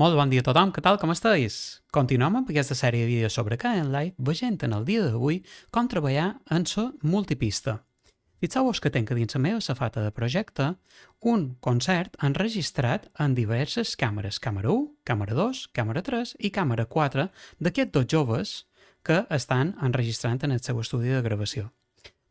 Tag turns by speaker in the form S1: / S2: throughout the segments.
S1: Molt bon dia a tothom, què tal, com esteu? Continuem amb aquesta sèrie de vídeos sobre Kdenlive, veient en el dia d'avui com treballar en la multipista. Fixeu-vos que tenc a dins la meva safata de projecte un concert enregistrat en diverses càmeres, càmera 1, càmera 2, càmera 3 i càmera 4 d'aquests dos joves que estan enregistrant en el seu estudi de gravació.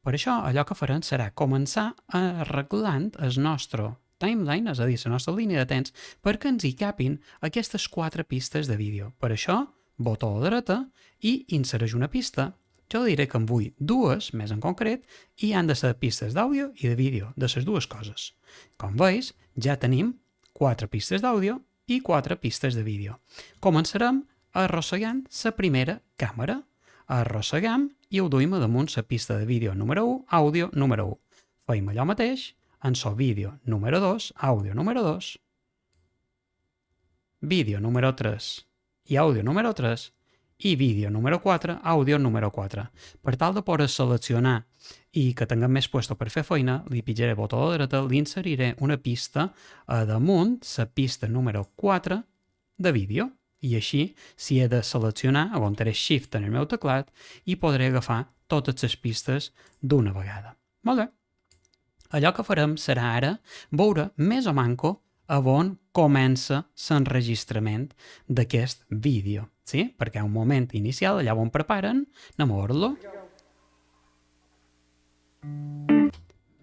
S1: Per això, allò que farem serà començar arreglant el nostre timeline, és a dir, la nostra línia de temps, perquè ens hi capin aquestes 4 pistes de vídeo. Per això, botó a la dreta i insereix una pista. Jo diré que en vull dues, més en concret, i han de ser pistes d'àudio i de vídeo, de les dues coses. Com veus, ja tenim 4 pistes d'àudio i 4 pistes de vídeo. Començarem arrossegant la primera càmera. Arrossegam i ho duim a damunt la pista de vídeo número 1, àudio número 1. Feim allò mateix en el vídeo número 2, àudio número 2, vídeo número 3 i àudio número 3 i vídeo número 4, àudio número 4. Per tal de poder seleccionar i que tinguem més puesto per fer feina, li pitjaré botó a la dreta, li inseriré una pista a damunt, la pista número 4 de vídeo. I així, si he de seleccionar, aguantaré Shift en el meu teclat i podré agafar totes les pistes d'una vegada. Molt bé. Allò que farem serà ara veure més o manco a on comença l'enregistrament d'aquest vídeo. Sí? Perquè hi ha un moment inicial, allà on preparen, anem a veure-lo.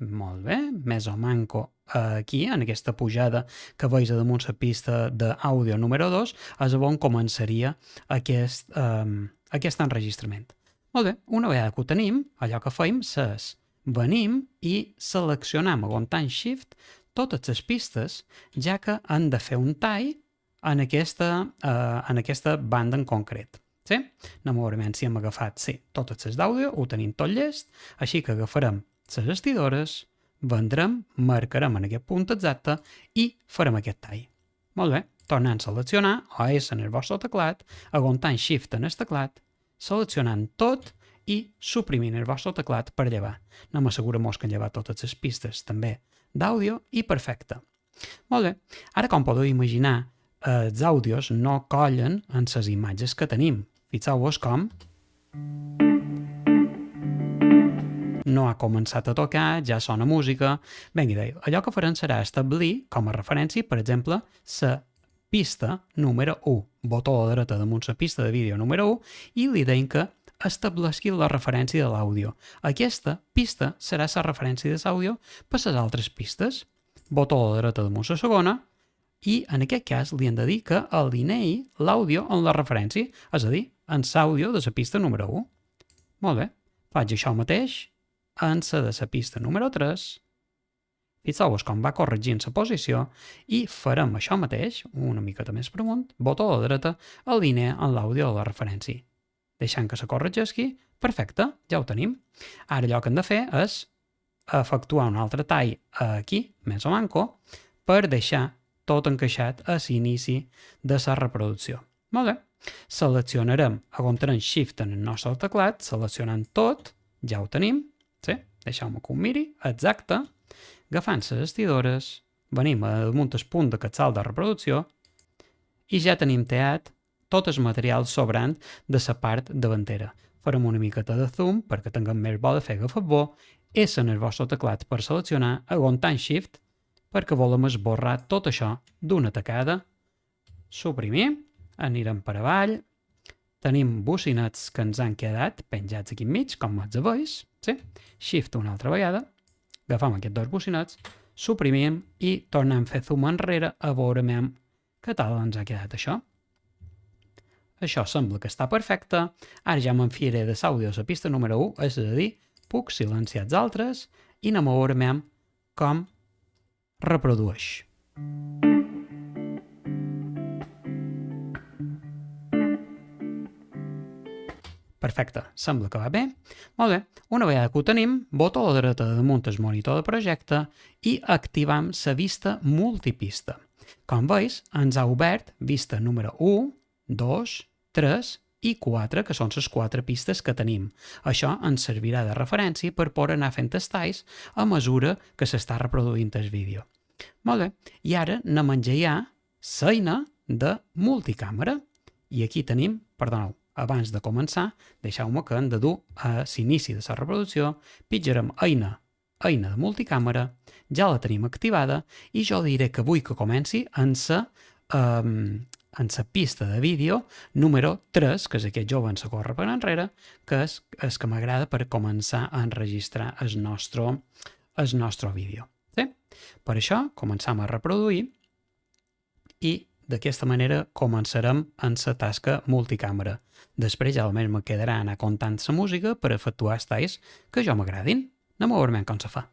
S1: Molt bé, més o manco aquí, en aquesta pujada que veus a damunt la pista d'àudio número 2, és on començaria aquest enregistrament. Molt bé, una vegada que ho tenim, allò que fem és venim i seleccionam aguantant Shift totes les pistes, ja que han de fer un tall en aquesta banda en concret. Sí? Anem a veure si hem agafat totes les d'àudio, ho tenim tot llest, així que agafarem les estidores, vendrem, marcarem en aquest punt exacte i farem aquest tall. Molt bé, tornant a seleccionar, OS en el vostre teclat, aguantant Shift en el teclat, seleccionant tot i suprimint el vostre teclat per llevar. Anem a assegurar-nos que hem llevat totes les pistes també d'àudio i perfecte. Molt bé, ara com podeu imaginar, els àudios no collen en les imatges que tenim. Fixeu-vos com no ha començat a tocar, ja sona música. Vinga, allò que farem serà establir com a referència, per exemple, la pista número 1. Botó a la dreta damunt la pista de vídeo número 1 i li deim que estableixi la referència de l'àudio. Aquesta pista serà la referència de l'àudio per les altres pistes. Botó a la dreta damunt la segona i en aquest cas li hem de dir que alineï l'àudio en la referència, és a dir, en l'àudio de la pista número 1. Molt bé, faig això mateix en la de la pista número 3. Fixeu-vos com va corregint la posició i farem això mateix, una miqueta més per amunt, botó a la dreta, alinea en l'àudio de la referència. Deixant que se corregeixi, perfecte, ja ho tenim. Ara allò que hem de fer és efectuar un altre tall aquí, més o manco, per deixar tot encaixat a l'inici de la reproducció. Molt bé, seleccionarem, aguantarem Shift en el nostre teclat, seleccionant tot, ja ho tenim, sí? Deixeu-me que ho miri, exacte, agafant les estidores, venim damunt el punt de salt de reproducció i ja tenim teat tot el material sobrant de la part davantera. Farem una miqueta de zoom perquè tinguem més bo de fer agafat bo, és en el vostre teclat per seleccionar, aguantant Shift, perquè volem esborrar tot això d'una tacada. Suprimim, anirem per avall, tenim bocinets que ens han quedat penjats aquí enmig, com els veus, sí? Shift una altra vegada, agafem aquests dos bocinets, suprimim i tornem a fer zoom enrere a veure què tal ens ha quedat això. Això sembla que està perfecte. Ara ja m'enfiaré de l'àudio a la pista número 1, és a dir, puc silenciar els altres i anem a veure com reprodueix. Perfecte, sembla que va bé. Molt bé, una vegada que ho tenim, botó a la dreta damunt el monitor de projecte i activem la vista multipista. Com veus, ens ha obert vista número 1, 2, 3 i 4, que són les 4 pistes que tenim. Això ens servirà de referència per poder anar fent els talls a mesura que s'està reproduint el vídeo. Molt bé, i ara anem a engegar l'eina de multicàmera. I aquí tenim, perdoneu, abans de començar, deixeu-me que hem de dur a l'inici de la reproducció, pitjarem eina de multicàmera, ja la tenim activada i jo diré que vull que comenci en la pista de vídeo número 3, que és aquest jove en la corre per enrere, que és el que m'agrada per començar a enregistrar el nostre vídeo. Sí? Per això començam a reproduir i d'aquesta manera començarem en la tasca multicàmera. Després ja almenys me quedarà anar comptant la música per efectuar els talls que jo m'agradin. Anem a veure com se fa.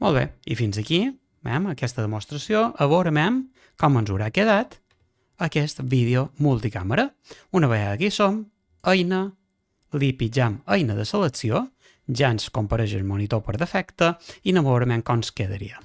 S1: Molt bé, i fins aquí, aquesta demostració, a veure com ens haurà quedat aquest vídeo multicàmera. Una vegada aquí som, eina, li pitjam eina de selecció, ja ens compareix el monitor per defecte i anem a veure com ens quedaria.